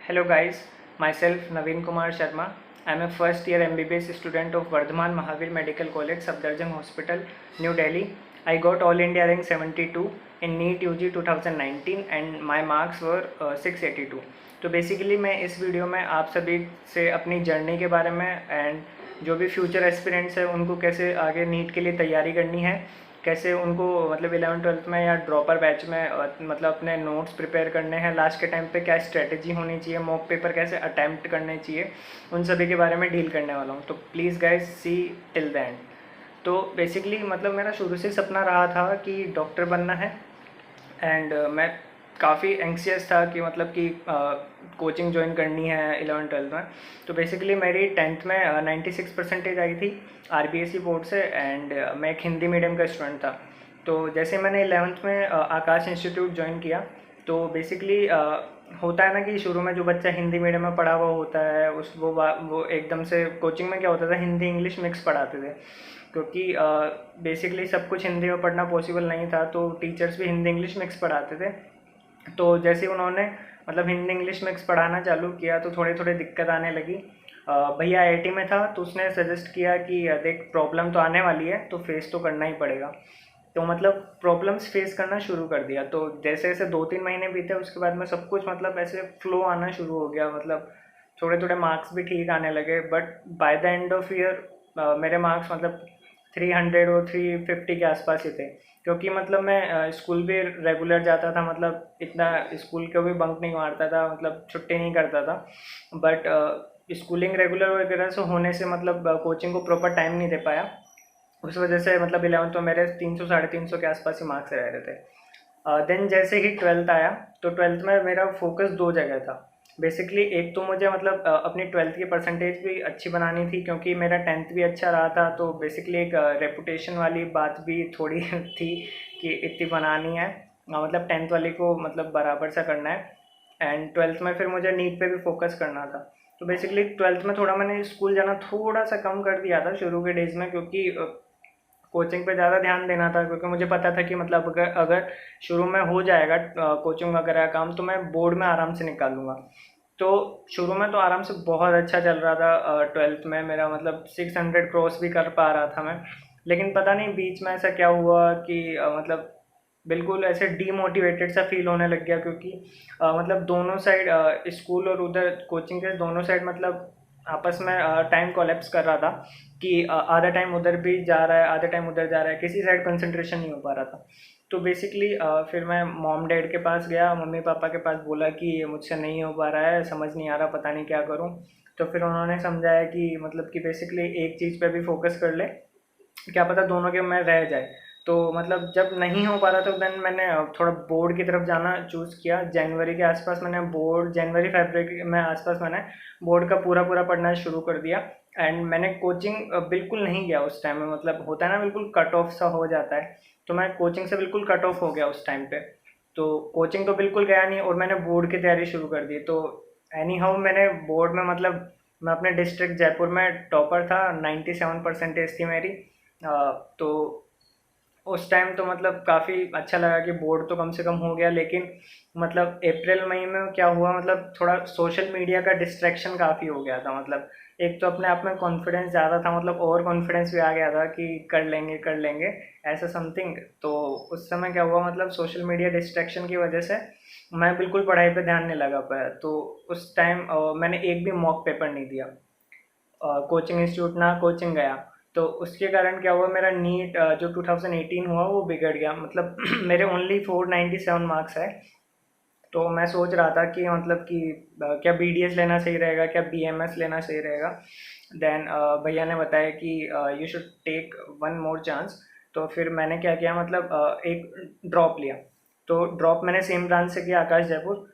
Hello guys, myself Naveen Kumar Sharma. I am a first year MBBS student of Vardhaman Mahavir Medical College, Safdarjung Hospital, New Delhi. I got All India rank 72 in NEET UG 2019 and my marks were 682. तो basically मैं इस video में आप सभी से अपनी journey के बारे में एंड जो भी फ्यूचर एस्पिरेंट्स है उनको कैसे आगे नीट के लिए तैयारी करनी है, कैसे उनको मतलब 11th-12th में या ड्रॉपर बैच में मतलब अपने नोट्स प्रिपेयर करने हैं, लास्ट के टाइम पे क्या स्ट्रेटजी होनी चाहिए, मॉक पेपर कैसे अटैम्प्ट करने चाहिए, उन सभी के बारे में डील करने वाला हूँ। तो please guys see till the end. तो बेसिकली मतलब मेरा शुरू से सपना रहा था कि डॉक्टर बनना है एंड मैं काफ़ी एंक्सियस था कि मतलब कि कोचिंग ज्वाइन करनी है 11th-12th में। तो बेसिकली मेरी 10th में 96% आई थी RBSE बोर्ड से एंड मैं एक हिंदी मीडियम का स्टूडेंट था। तो जैसे मैंने 11th में आकाश इंस्टीट्यूट ज्वाइन किया तो बेसिकली होता है ना कि शुरू में जो बच्चा हिंदी मीडियम में पढ़ा हुआ होता है उस वो एकदम से कोचिंग में क्या होता था, हिंदी इंग्लिश मिक्स पढ़ाते थे क्योंकि बेसिकली सब कुछ हिंदी में पढ़ना पॉसिबल नहीं था, तो टीचर्स भी हिंदी इंग्लिश मिक्स पढ़ाते थे। तो जैसे उन्होंने मतलब हिंदी इंग्लिश मिक्स पढ़ाना चालू किया तो थोड़ी थोड़ी दिक्कत आने लगी। भैया आईआईटी में था तो उसने सजेस्ट किया कि देख प्रॉब्लम तो आने वाली है तो फेस तो करना ही पड़ेगा। तो मतलब प्रॉब्लम्स फेस करना शुरू कर दिया। तो जैसे जैसे 2-3 महीने बीते उसके बाद में सब कुछ मतलब ऐसे फ्लो आना शुरू हो गया, मतलब थोड़े थोड़े मार्क्स भी ठीक आने लगे। But by the end of year मेरे मार्क्स मतलब 300 और 350 के आसपास ही थे, क्योंकि मतलब मैं स्कूल भी रेगुलर जाता था, मतलब इतना स्कूल को भी बंक नहीं मारता था, मतलब छुट्टी नहीं करता था। बट स्कूलिंग रेगुलर वगैरह से होने से मतलब कोचिंग को प्रॉपर टाइम नहीं दे पाया। उस वजह से मतलब 11th में मेरे 300-350 के आसपास ही मार्क्स रह रहे थे। देन जैसे ही 12th आया तो 12th में मेरा फोकस दो जगह था। बेसिकली एक तो मुझे मतलब अपनी 12th की परसेंटेज भी अच्छी बनानी थी, क्योंकि मेरा 10th भी अच्छा रहा था। तो बेसिकली एक रेपुटेशन वाली बात भी थोड़ी थी कि इतनी बनानी है, मतलब 10th वाली को मतलब बराबर सा करना है। एंड 12th में फिर मुझे नीट पे भी फोकस करना था। तो बेसिकली 12th में थोड़ा मैंने स्कूल जाना थोड़ा सा कम कर दिया था शुरू के डेज़ में, क्योंकि कोचिंग पे ज़्यादा ध्यान देना था, क्योंकि मुझे पता था कि मतलब अगर अगर शुरू में हो जाएगा कोचिंग वगैरह का काम तो मैं बोर्ड में आराम से निकाल लूँगा। तो शुरू में तो आराम से बहुत अच्छा चल रहा था। 12th में मेरा मतलब 600 क्रॉस भी कर पा रहा था मैं। लेकिन पता नहीं बीच में ऐसा क्या हुआ कि मतलब बिल्कुल ऐसे डीमोटिवेटेड सा फील होने लग गया, क्योंकि मतलब दोनों साइड स्कूल और उधर कोचिंग के दोनों साइड मतलब आपस में टाइम कोलैप्स कर रहा था कि आधा टाइम उधर भी जा रहा है, आधा टाइम उधर जा रहा है, किसी साइड कंसंट्रेशन नहीं हो पा रहा था। तो बेसिकली फिर मैं मॉम डैड के पास गया, मम्मी पापा के पास बोला कि ये मुझसे नहीं हो पा रहा है, समझ नहीं आ रहा, पता नहीं क्या करूं। तो फिर उन्होंने समझाया कि मतलब कि बेसिकली एक चीज़ पे भी फोकस कर ले, क्या पता दोनों के में रह जाए। तो मतलब जब नहीं हो पा रहा था देन मैंने थोड़ा बोर्ड की तरफ जाना चूज़ किया। जनवरी के आसपास मैंने बोर्ड, जनवरी फरवरी में आसपास मैंने बोर्ड का पूरा पूरा पढ़ना शुरू कर दिया। एंड मैंने कोचिंग बिल्कुल नहीं गया उस टाइम में, मतलब होता है ना बिल्कुल कट ऑफ सा हो जाता है, तो मैं कोचिंग से बिल्कुल कट ऑफ हो गया उस टाइम पे। तो कोचिंग तो बिल्कुल गया नहीं और मैंने बोर्ड की तैयारी शुरू कर दी। तो एनी हाउ मैंने बोर्ड में मतलब मैं अपने डिस्ट्रिक्ट जयपुर में टॉपर था, 97 परसेंटेज थी मेरी। तो उस टाइम तो मतलब काफ़ी अच्छा लगा कि बोर्ड तो कम से कम हो गया। लेकिन मतलब अप्रैल मई में क्या हुआ, मतलब थोड़ा सोशल मीडिया का डिस्ट्रैक्शन काफ़ी हो गया था। मतलब एक तो अपने आप में कॉन्फिडेंस ज़्यादा था, मतलब ओवर कॉन्फिडेंस भी आ गया था कि कर लेंगे ऐसा समथिंग। तो उस समय क्या हुआ, मतलब सोशल मीडिया डिस्ट्रैक्शन की वजह से मैं बिल्कुल पढ़ाई पे ध्यान नहीं लगा पाया। तो उस टाइम मैंने एक भी मॉक पेपर नहीं दिया, कोचिंग इंस्टीट्यूट ना कोचिंग गया। तो उसके कारण क्या हुआ, मेरा नीट जो 2018 हुआ वो बिगड़ गया। मतलब मेरे ओनली 497 मार्क्स है। तो मैं सोच रहा था कि मतलब कि क्या BDS लेना सही रहेगा, क्या BMS लेना सही रहेगा। देन भैया ने बताया कि you should take one more chance. तो फिर मैंने क्या किया, मतलब एक ड्रॉप लिया। तो ड्रॉप मैंने सेम ब्रांच से किया, आकाश जयपुर।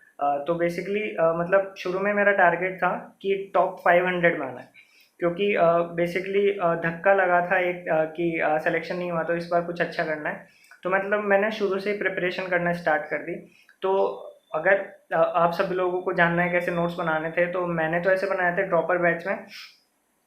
तो बेसिकली मतलब शुरू में मेरा टारगेट था कि टॉप 500 में आना है, क्योंकि बेसिकली धक्का लगा था एक कि सिलेक्शन नहीं हुआ, तो इस बार कुछ अच्छा करना है। तो मतलब मैंने शुरू से ही प्रिपरेशन करना स्टार्ट कर दी। तो अगर आप सभी लोगों को जानना है कैसे नोट्स बनाने थे, तो मैंने तो ऐसे बनाए थे ड्रॉपर बैच में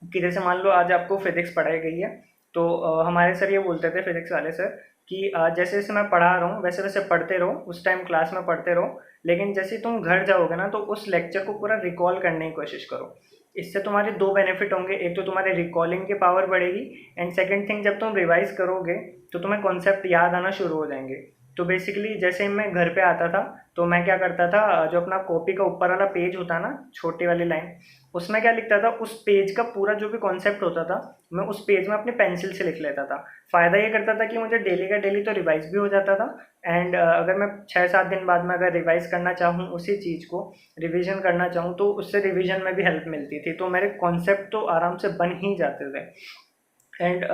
कि जैसे मान लो आज आपको फिजिक्स पढ़ाई गई है, तो हमारे सर ये बोलते थे, फिजिक्स वाले सर, कि जैसे जैसे मैं पढ़ा रहा हूँ वैसे वैसे पढ़ते रहो, उस टाइम क्लास में पढ़ते रहो, लेकिन जैसे तुम घर जाओगे ना तो उस लेक्चर को पूरा रिकॉल करने की कोशिश करो। इससे तुम्हारे दो बेनिफिट होंगे, एक तो तुम्हारे रिकॉलिंग की पावर बढ़ेगी, एंड सेकंड थिंग जब तुम रिवाइज करोगे तो तुम्हें कॉन्सेप्ट याद आना शुरू हो जाएंगे। तो बेसिकली जैसे मैं घर पे आता था तो मैं क्या करता था, जो अपना कॉपी का ऊपर वाला पेज होता है ना, छोटी वाली लाइन, उसमें क्या लिखता था, उस पेज का पूरा जो भी कॉन्सेप्ट होता था मैं उस पेज में अपनी पेंसिल से लिख लेता था। फ़ायदा ये करता था कि मुझे डेली का डेली तो रिवाइज भी हो जाता था, एंड अगर मैं 6-7 दिन बाद में अगर रिवाइज करना चाहूँ उसी चीज़ को, रिवीजन करना चाहूँ, तो उससे रिवीजन में भी हेल्प मिलती थी, तो मेरे कॉन्सेप्ट तो आराम से बन ही जाते थे। एंड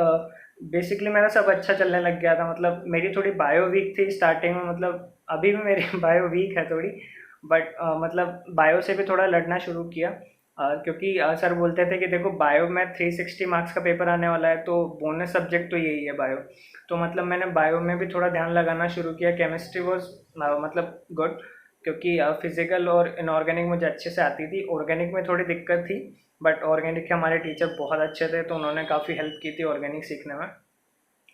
बेसिकली मेरा सब अच्छा चलने लग गया था। मतलब मेरी थोड़ी बायो वीक थी स्टार्टिंग में, मतलब अभी भी मेरी बायो वीक है थोड़ी, बट मतलब बायो से भी थोड़ा लड़ना शुरू किया, क्योंकि सर बोलते थे कि देखो बायो में 360 मार्क्स का पेपर आने वाला है, तो बोनस सब्जेक्ट तो यही है बायो। तो मतलब मैंने बायो में भी थोड़ा ध्यान लगाना शुरू किया। केमिस्ट्री वॉज मतलब गुड, क्योंकि फिजिकल और इनऑर्गेनिक मुझे अच्छे से आती थी। ऑर्गेनिक में थोड़ी दिक्कत थी, बट ऑर्गेनिक के हमारे टीचर बहुत अच्छे थे तो उन्होंने काफ़ी हेल्प की थी ऑर्गेनिक सीखने में।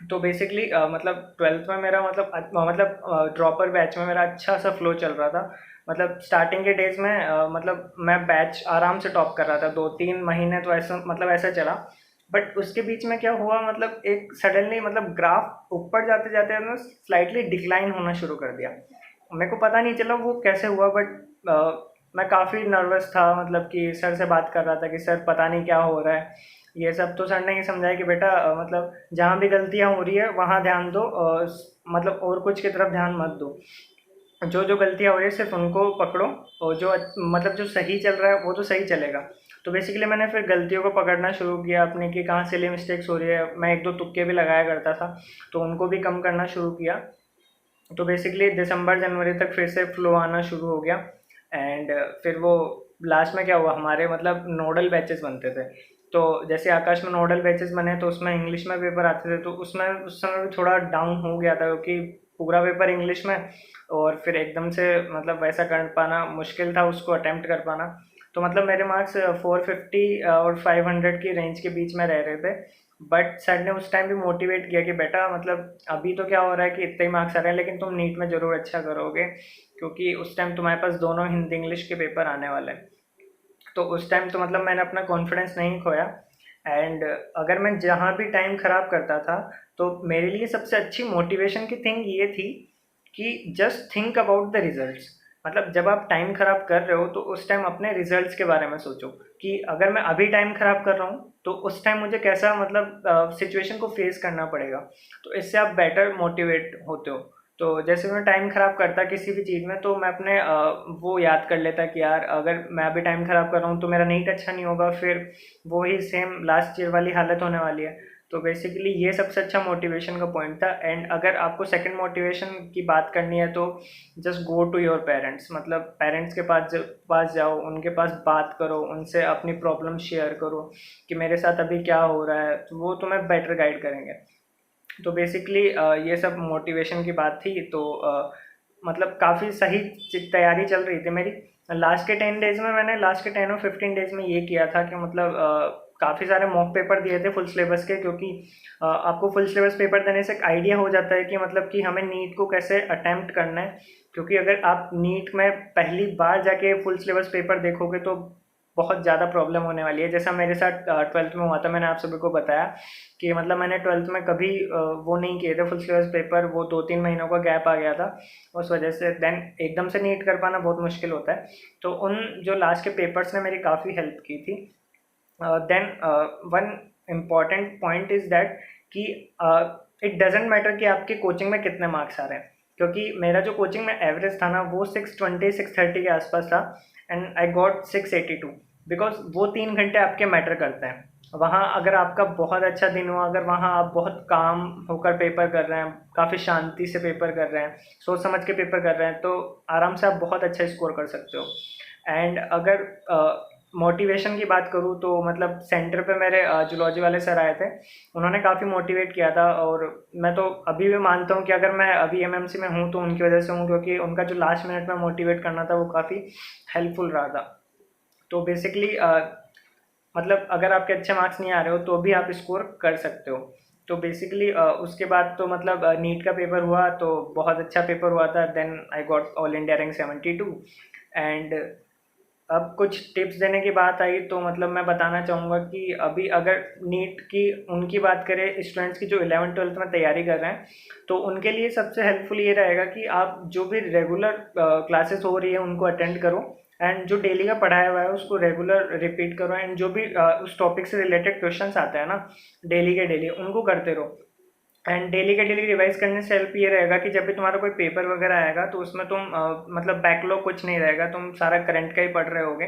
तो बेसिकली मतलब ट्वेल्थ में मेरा मतलब ड्रॉपर बैच में मेरा अच्छा सा फ्लो चल रहा था। मतलब स्टार्टिंग के डेज में मतलब मैं बैच आराम से टॉप कर रहा था, 2-3 महीने तो ऐसा मतलब ऐसा चला। बट उसके बीच में क्या हुआ, मतलब एक सडनली मतलब ग्राफ ऊपर जाते जाते ना स्लाइटली डिक्लाइन होना शुरू कर दिया। मेरे को पता नहीं चला वो कैसे हुआ, बट मैं काफ़ी नर्वस था, मतलब कि सर से बात कर रहा था कि सर पता नहीं क्या हो रहा है ये सब। तो सर ने ये समझाया कि बेटा मतलब जहाँ भी गलतियाँ हो रही है वहाँ ध्यान दो, मतलब और कुछ की तरफ ध्यान मत दो। जो जो गलतियाँ हो रही है सिर्फ उनको पकड़ो, और जो मतलब जो सही चल रहा है वो तो सही चलेगा। तो बेसिकली मैंने फिर गलतियों को पकड़ना शुरू किया अपने कि कहाँ सिली मिस्टेक्स हो रही है। मैं एक दो तुक्के भी लगाया करता था, तो उनको भी कम करना शुरू किया। तो बेसिकली दिसंबर जनवरी तक फिर से फ्लो आना शुरू हो गया। एंड फिर वो लास्ट में क्या हुआ, हमारे मतलब नोडल बैचेस बनते थे। तो जैसे आकाश में नोडल बैचेस बने तो उसमें इंग्लिश में पेपर आते थे, तो उसमें उस समय भी थोड़ा डाउन हो गया था, क्योंकि पूरा पेपर इंग्लिश में, और फिर एकदम से मतलब वैसा कर पाना मुश्किल था, उसको अटेम्प्ट कर पाना। तो मतलब मेरे मार्क्स 450 और 500 की रेंज के बीच में रह रहे थे। बट सर ने उस टाइम भी मोटिवेट किया कि बेटा मतलब अभी तो क्या हो रहा है कि इतने ही मार्क्स आ रहे हैं, लेकिन तुम नीट में ज़रूर अच्छा करोगे, क्योंकि उस टाइम तुम्हारे पास दोनों हिंदी इंग्लिश के पेपर आने वाले हैं। तो उस टाइम तो मतलब मैंने अपना कॉन्फिडेंस नहीं खोया। एंड अगर मैं जहाँ भी टाइम ख़राब करता था तो मेरे लिए सबसे अच्छी मोटिवेशन की थिंग ये थी कि just think about the results. मतलब जब आप टाइम ख़राब कर रहे हो तो उस टाइम अपने रिजल्ट्स के बारे में सोचो कि अगर मैं अभी टाइम ख़राब कर रहा हूँ तो उस टाइम मुझे कैसा मतलब सिचुएशन को फेस करना पड़ेगा। तो इससे आप बेटर मोटिवेट होते हो। तो जैसे मैं टाइम ख़राब करता किसी भी चीज़ में तो मैं अपने वो याद कर लेता कि यार अगर मैं अभी टाइम ख़राब कर रहा हूँ तो मेरा नीट अच्छा नहीं होगा, फिर वो ही सेम लास्ट ईयर वाली हालत होने वाली है। तो बेसिकली ये सबसे अच्छा मोटिवेशन का पॉइंट था। एंड अगर आपको सेकंड मोटिवेशन की बात करनी है तो just go to your parents. मतलब पेरेंट्स के पास जाओ, उनके पास बात करो, उनसे अपनी प्रॉब्लम शेयर करो कि मेरे साथ अभी क्या हो रहा है, तो वो तुम्हें बेटर गाइड करेंगे। तो बेसिकली ये सब मोटिवेशन की बात थी। तो मतलब काफ़ी सही तैयारी चल रही थी मेरी। लास्ट के 10 और 15 डेज में ये किया था कि मतलब काफ़ी सारे मॉक पेपर दिए थे फुल सिलेबस के, क्योंकि आपको फुल सिलेबस पेपर देने से एक आइडिया हो जाता है कि मतलब कि हमें नीट को कैसे अटेम्प्ट करना है। क्योंकि अगर आप नीट में पहली बार जाके फुल सिलेबस पेपर देखोगे तो बहुत ज़्यादा प्रॉब्लम होने वाली है। जैसा मेरे साथ ट्वेल्थ में हुआ था, मैंने आप सभी को बताया कि मतलब मैंने ट्वेल्थ में कभी वो नहीं किए थे फुल सिलेबस पेपर, वो 2-3 महीनों का गैप आ गया था उस वजह से। देन एकदम से नीट कर पाना बहुत मुश्किल होता है। तो उन जो लास्ट के पेपर्स ने मेरी काफ़ी हेल्प की थी। Then one important point is that कि इट डजेंट मैटर कि आपके कोचिंग में कितने मार्क्स आ रहे हैं, क्योंकि मेरा जो कोचिंग में एवरेज था ना वो 620-630 के आसपास था, एंड आई गॉट 682। बिकॉज वो 3 घंटे आपके मैटर करते हैं वहाँ। अगर आपका बहुत अच्छा दिन हुआ, अगर वहाँ आप बहुत काम होकर पेपर कर रहे हैं, काफ़ी शांति से पेपर कर रहे हैं, सोच समझ के पेपर कर रहे हैं, तो आराम से आप बहुत अच्छा स्कोर कर सकते हो। एंड अगर मोटिवेशन की बात करूँ तो मतलब सेंटर पे मेरे जूलॉजी वाले सर आए थे, उन्होंने काफ़ी मोटिवेट किया था। और मैं तो अभी भी मानता हूँ कि अगर मैं अभी एमएमसी में हूँ तो उनकी वजह से हूँ, क्योंकि उनका जो लास्ट मिनट में मोटिवेट करना था वो काफ़ी हेल्पफुल रहा था। तो बेसिकली मतलब अगर आपके अच्छे मार्क्स नहीं आ रहे हो तो भी आप स्कोर कर सकते हो। तो बेसिकली उसके बाद तो मतलब नीट का पेपर हुआ तो बहुत अच्छा पेपर हुआ था। Then I got All India rank 72। And अब कुछ टिप्स देने की बात आई तो मतलब मैं बताना चाहूँगा कि अभी अगर नीट की उनकी बात करें, स्टूडेंट्स की जो 11th-12th में तैयारी कर रहे हैं, तो उनके लिए सबसे हेल्पफुल ये रहेगा कि आप जो भी रेगुलर क्लासेस हो रही है उनको अटेंड करो, एंड जो डेली का पढ़ाया हुआ है उसको रेगुलर रिपीट करो, एंड जो भी उस टॉपिक से रिलेटेड क्वेश्चंस आते हैं ना डेली के डेली, उनको करते रहो। एंड डेली के डेली रिवाइज करने से हेल्प ये रहेगा कि जब भी तुम्हारा कोई पेपर वगैरह आएगा तो उसमें तुम मतलब बैकलॉग कुछ नहीं रहेगा, तुम सारा करंट का ही पढ़ रहे होगे,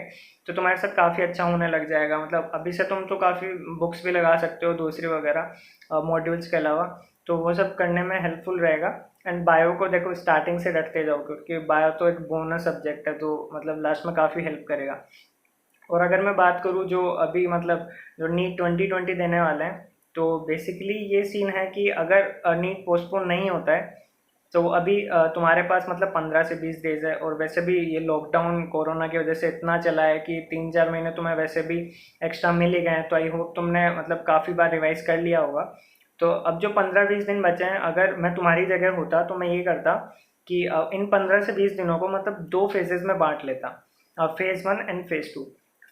तो तुम्हारे साथ काफ़ी अच्छा होने लग जाएगा। मतलब अभी से तुम तो काफ़ी बुक्स भी लगा सकते हो दूसरी वगैरह मॉड्यूल्स के अलावा, तो वो सब करने में हेल्पफुल रहेगा। एंड बायो को देखो स्टार्टिंग से रटते जाओ, क्योंकि बायो तो एक बोनस सब्जेक्ट है, तो मतलब लास्ट में काफ़ी हेल्प करेगा। और अगर मैं बात करूँ जो अभी मतलब जो नीट 2020 देने वाले हैं, तो बेसिकली ये सीन है कि अगर नीट पोस्टपोन नहीं होता है तो अभी तुम्हारे पास मतलब 15 से 20 डेज है, और वैसे भी ये लॉकडाउन कोरोना की वजह से इतना चला है कि 3-4 महीने तुम्हें वैसे भी एक्स्ट्रा मिल ही गए हैं, तो आई होप तुमने मतलब काफ़ी बार रिवाइज कर लिया होगा। तो अब जो 15-20 दिन बचे हैं, अगर मैं तुम्हारी जगह होता तो मैं ये करता कि इन 15 से 20 दिनों को मतलब दो फेजेस में बांट लेता, फेज़ 1 एंड फेज़ 2।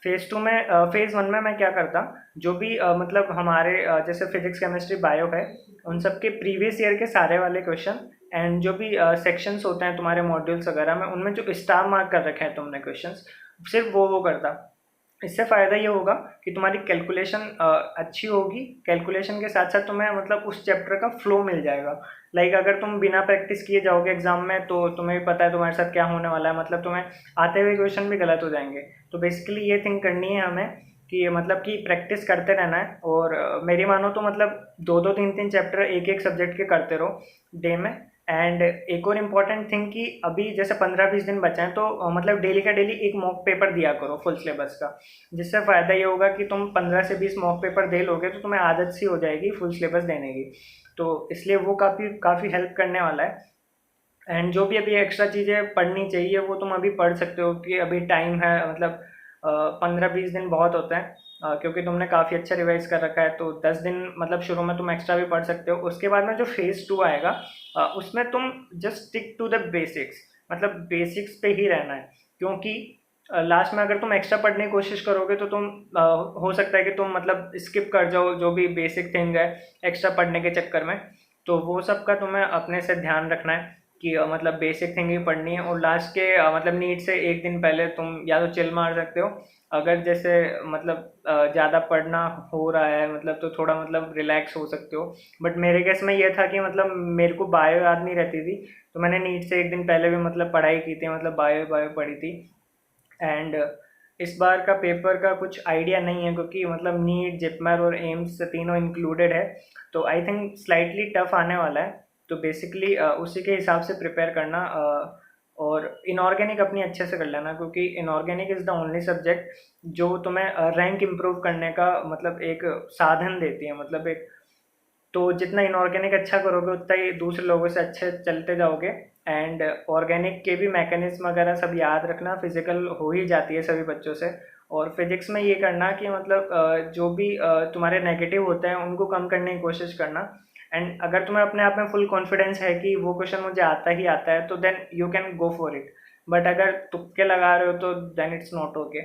फेज़ 2 में फेज़ 1 में मैं क्या करता, जो भी मतलब हमारे जैसे फिजिक्स केमिस्ट्री बायो है, उन सब के प्रीवियस ईयर के सारे वाले क्वेश्चन, एंड जो भी सेक्शंस होते हैं तुम्हारे मॉड्यूल्स वगैरह में, उनमें जो स्टार मार्क कर रखे हैं तुमने क्वेश्चंस, सिर्फ वो करता। इससे फ़ायदा ये होगा कि तुम्हारी कैलकुलेशन अच्छी होगी, कैलकुलेशन के साथ साथ तुम्हें मतलब उस चैप्टर का फ्लो मिल जाएगा। लाइक अगर तुम बिना प्रैक्टिस किए जाओगे एग्जाम में तो तुम्हें भी पता है तुम्हारे साथ क्या होने वाला है, मतलब तुम्हें आते हुए क्वेश्चन भी गलत हो जाएंगे। तो बेसिकली ये थिंक करनी है हमें कि मतलब कि प्रैक्टिस करते रहना है, और मेरी मानो तो मतलब 2-2 3-3 चैप्टर एक एक सब्जेक्ट के करते रहो डे में। एंड एक और इम्पॉर्टेंट थिंग कि अभी जैसे 15-20 दिन बचे हैं, तो मतलब डेली का डेली एक मॉक पेपर दिया करो फुल सिलेबस का, जिससे फ़ायदा ये होगा कि तुम 15 से 20 मॉक पेपर दे लोगे तो तुम्हें आदत सी हो जाएगी फुल सिलेबस देने की, तो इसलिए वो काफ़ी काफ़ी हेल्प करने वाला है। एंड जो भी अभी एक्स्ट्रा चीज़ें पढ़नी चाहिए वो तुम अभी पढ़ सकते हो, कि अभी टाइम है, मतलब 15-20 दिन बहुत होते हैं, क्योंकि तुमने काफ़ी अच्छा रिवाइज कर रखा है, तो 10 दिन मतलब शुरू में तुम एक्स्ट्रा भी पढ़ सकते हो। उसके बाद में जो फेज़ 2 आएगा, उसमें तुम just stick to the basics, मतलब बेसिक्स पे ही रहना है, क्योंकि लास्ट में अगर तुम एक्स्ट्रा पढ़ने की कोशिश करोगे तो तुम हो सकता है कि तुम मतलब स्किप कर जाओ जो भी बेसिक थिंग है एक्स्ट्रा पढ़ने के चक्कर में। तो वो सब का तुम्हें अपने से ध्यान रखना है कि मतलब बेसिक थिंग ही पढ़नी है, और लास्ट के मतलब नीट से एक दिन पहले तुम या तो चिल मार सकते हो, अगर जैसे मतलब ज़्यादा पढ़ना हो रहा है मतलब तो थोड़ा मतलब रिलैक्स हो सकते हो। बट मेरे केस में ये था कि मतलब मेरे को बायो याद नहीं रहती थी, तो मैंने नीट से एक दिन पहले भी मतलब पढ़ाई की थी, मतलब बायो बायो पढ़ी थी। एंड इस बार का पेपर का कुछ आइडिया नहीं है, क्योंकि मतलब नीट जिपमर और एम्स तीनों इंक्लूडेड है, तो आई थिंक स्लाइटली टफ आने वाला है। तो बेसिकली उसी के हिसाब से प्रिपेयर करना, और इनऑर्गेनिक अपनी अच्छे से कर लेना, क्योंकि inorganic is the only subject जो तुम्हें रैंक इम्प्रूव करने का मतलब एक साधन देती है, मतलब एक, तो जितना इनऑर्गेनिक अच्छा करोगे उतना ही दूसरे लोगों से अच्छे चलते जाओगे। एंड ऑर्गेनिक के भी मैकेनिज्म वगैरह सब याद रखना, फिजिकल हो ही जाती है सभी बच्चों से। और फिजिक्स में ये करना कि मतलब जो भी तुम्हारे नेगेटिव होते हैं उनको कम करने की कोशिश करना। एंड अगर तुम्हें अपने आप में फुल कॉन्फिडेंस है कि वो क्वेश्चन मुझे आता ही आता है, तो then you can go for it. But अगर तुक्के लगा रहे हो तो देन इट्स नॉट ओके।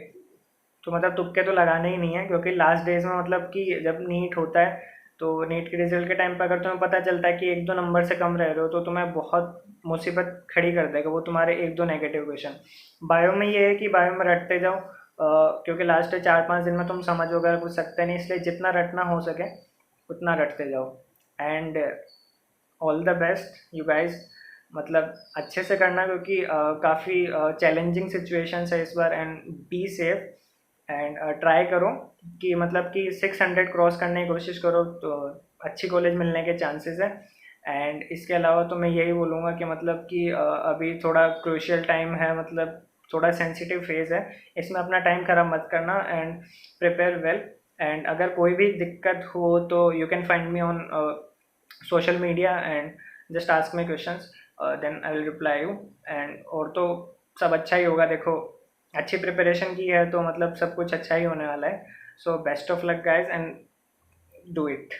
तो मतलब तुक्के तो लगाने ही नहीं है, क्योंकि लास्ट डेज में मतलब कि जब नीट होता है तो नीट के रिजल्ट के टाइम पर अगर तुम्हें पता चलता है कि 1-2 नंबर से कम रह रहे हो तो तुम्हें बहुत मुसीबत खड़ी कर देगा वो तुम्हारे 1-2 नेगेटिव क्वेश्चन। बायो में ये है कि बायो में रटते जाओ, क्योंकि लास्ट 4-5 दिन में तुम समझ वगैरह कुछ सकते नहीं, इसलिए जितना रटना हो सके उतना रटते जाओ। And all the best you guys, मतलब अच्छे से करना, क्योंकि काफ़ी चैलेंजिंग सिचुएशंस है इस बार। And be safe, and try करो कि मतलब कि 600 क्रॉस करने की कोशिश करो, तो अच्छी कॉलेज मिलने के चांसेस है। एंड इसके अलावा तो मैं यही बोलूँगा कि मतलब कि अभी थोड़ा क्रूशियल टाइम है, मतलब थोड़ा सेंसिटिव फेज़ है, इसमें अपना टाइम ख़राब मत करना, एंड प्रिपेयर वेल। एंड अगर कोई भी दिक्कत हो तो you can find me on social media and just ask me questions, then I will reply you. And और तो सब अच्छा ही होगा, देखो अच्छी प्रिपरेशन की है तो मतलब सब कुछ अच्छा ही होने वाला है। So best of luck guys, and do it.